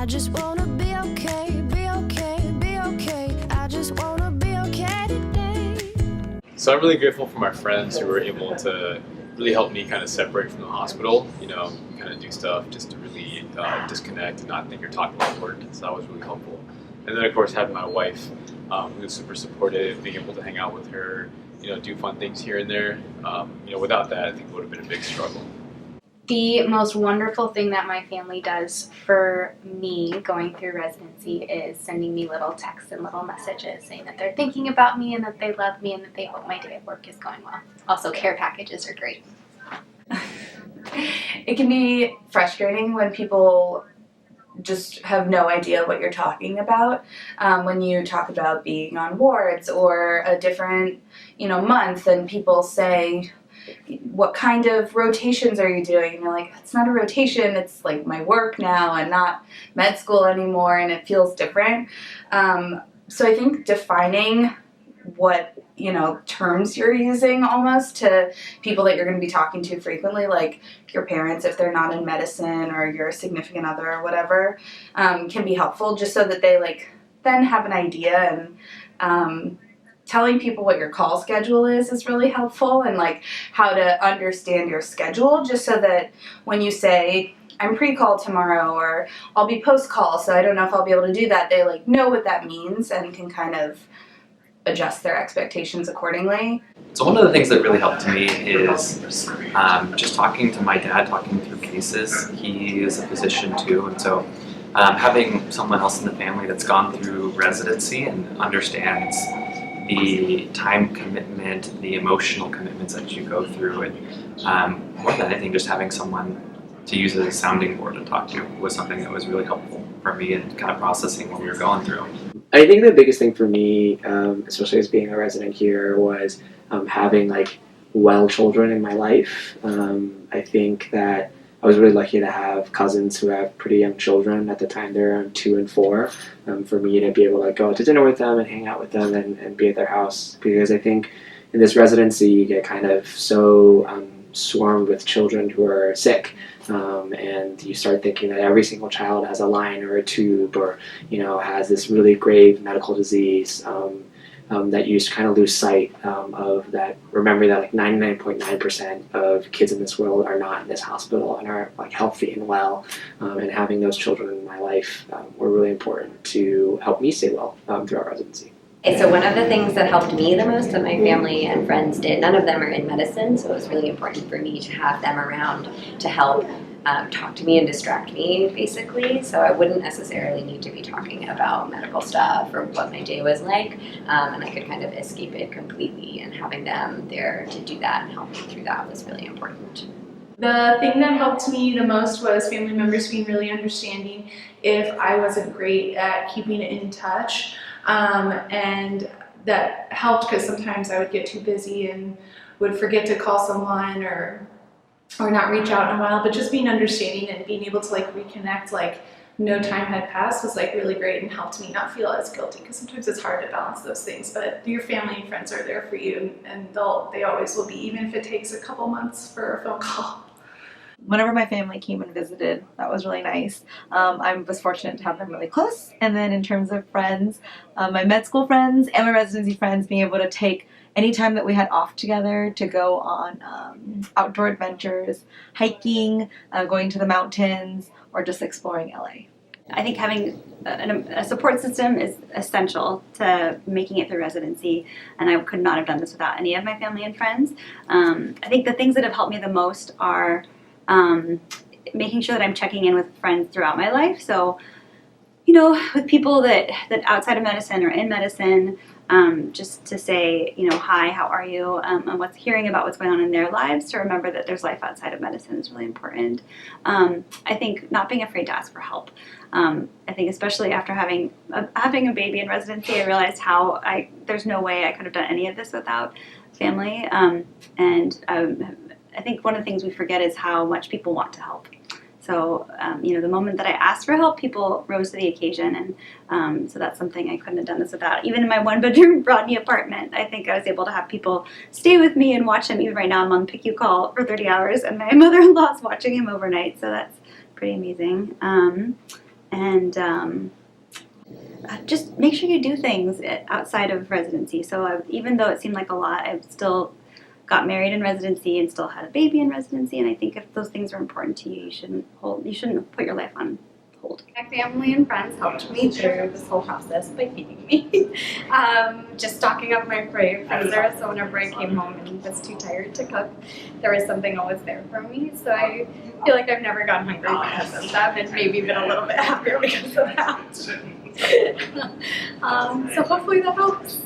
just wanna be okay, be okay, be okay. I just wanna be okay today. So I'm really grateful for my friends who were able to really help me kind of separate from the hospital, kind of do stuff just to really disconnect and not think or talk about work. So that was really helpful. And then of course having my wife who was super supportive, being able to hang out with her, do fun things here and there. Without that, I think it would have been a big struggle. The most wonderful thing that my family does for me going through residency is sending me little texts and little messages saying that they're thinking about me and that they love me and that they hope my day at work is going well. Also, care packages are great. It can be frustrating when people just have no idea what you're talking about. When you talk about being on wards or a different, month, and people say, what kind of rotations are you doing? And you're like, it's not a rotation, it's like my work now and not med school anymore, and it feels different. So I think defining what, terms you're using almost to people that you're going to be talking to frequently, like your parents if they're not in medicine or your significant other or whatever, can be helpful just so that they then have an idea. And telling people what your call schedule is really helpful, and how to understand your schedule just so that when you say, I'm pre-call tomorrow or I'll be post-call, so I don't know if I'll be able to do that, they know what that means and can kind of adjust their expectations accordingly. So one of the things that really helped me is just talking to my dad, talking through cases. He is a physician too, and so having someone else in the family that's gone through residency and understands the time commitment, the emotional commitments that you go through, and more than anything, just having someone to use as a sounding board to talk to was something that was really helpful for me in kind of processing what we were going through. I think the biggest thing for me, especially as being a resident here, was having well children in my life. I think that I was really lucky to have cousins who have pretty young children. At the time, they're around 2 and 4. For me to be able to go out to dinner with them and hang out with them and be at their house, because I think in this residency you get kind of so swarmed with children who are sick, and you start thinking that every single child has a line or a tube or has this really grave medical disease. That you just kind of lose sight of that. Remember that 99.9% of kids in this world are not in this hospital and are healthy and well. And having those children in my life were really important to help me stay well throughout residency. So one of the things that helped me the most that my family and friends did, none of them are in medicine, so it was really important for me to have them around to help talk to me and distract me, basically, so I wouldn't necessarily need to be talking about medical stuff or what my day was like, and I could kind of escape it completely, and having them there to do that and help me through that was really important. The thing that helped me the most was family members being really understanding if I wasn't great at keeping in touch, and that helped because sometimes I would get too busy and would forget to call someone or not reach out in a while, but just being understanding and being able to reconnect no time had passed was really great and helped me not feel as guilty, because sometimes it's hard to balance those things, but your family and friends are there for you, and they always will be, even if it takes a couple months for a phone call. Whenever my family came and visited, that was really nice. I was fortunate to have them really close. And then in terms of friends, my med school friends and my residency friends, being able to take any time that we had off together to go on outdoor adventures, hiking, going to the mountains, or just exploring LA. I think having a support system is essential to making it through residency, and I could not have done this without any of my family and friends. I think the things that have helped me the most are making sure that I'm checking in with friends throughout my life. So, with people that outside of medicine or in medicine, just to say, hi, how are you? And hearing about what's going on in their lives, to remember that there's life outside of medicine is really important. I think not being afraid to ask for help. I think especially after having a baby in residency, I realized how there's no way I could have done any of this without family. I think one of the things we forget is how much people want to help. So, the moment that I asked for help, people rose to the occasion, and so that's something I couldn't have done this without. Even in my one-bedroom Rodney apartment, I think I was able to have people stay with me and watch him. Even right now, I'm on PICU call for 30 hours, and my mother-in-law's watching him overnight, so that's pretty amazing. and just make sure you do things outside of residency. So even though it seemed like a lot, I still got married in residency and still had a baby in residency. And I think if those things are important to you, you shouldn't put your life on hold. My family and friends helped me through this whole process by feeding me. Just stocking up my freezer, so whenever I came home and was too tired to cook, there was something always there for me. So I feel like I've never gone hungry because of them, and maybe been a little bit happier because of that. So hopefully that helps.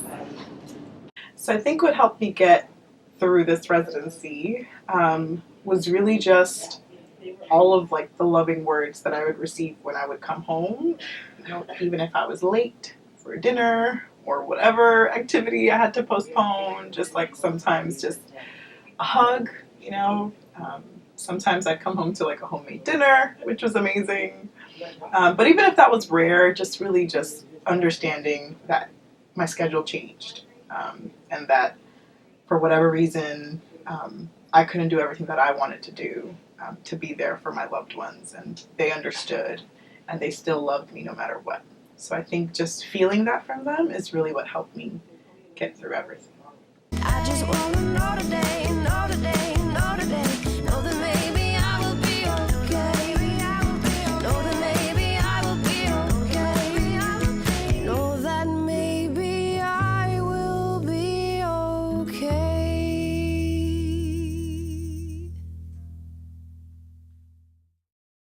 So I think what helped me get through this residency was really just all of like the loving words that I would receive when I would come home, you know, even if I was late for dinner or whatever activity I had to postpone, just like sometimes just a hug, you know. Sometimes I'd come home to like a homemade dinner, which was amazing. But even if that was rare, just really just understanding that my schedule changed, and that for whatever reason, I couldn't do everything that I wanted to do to be there for my loved ones, and they understood, and they still loved me no matter what. So I think just feeling that from them is really what helped me get through everything. I just wanna know today, know today, know today.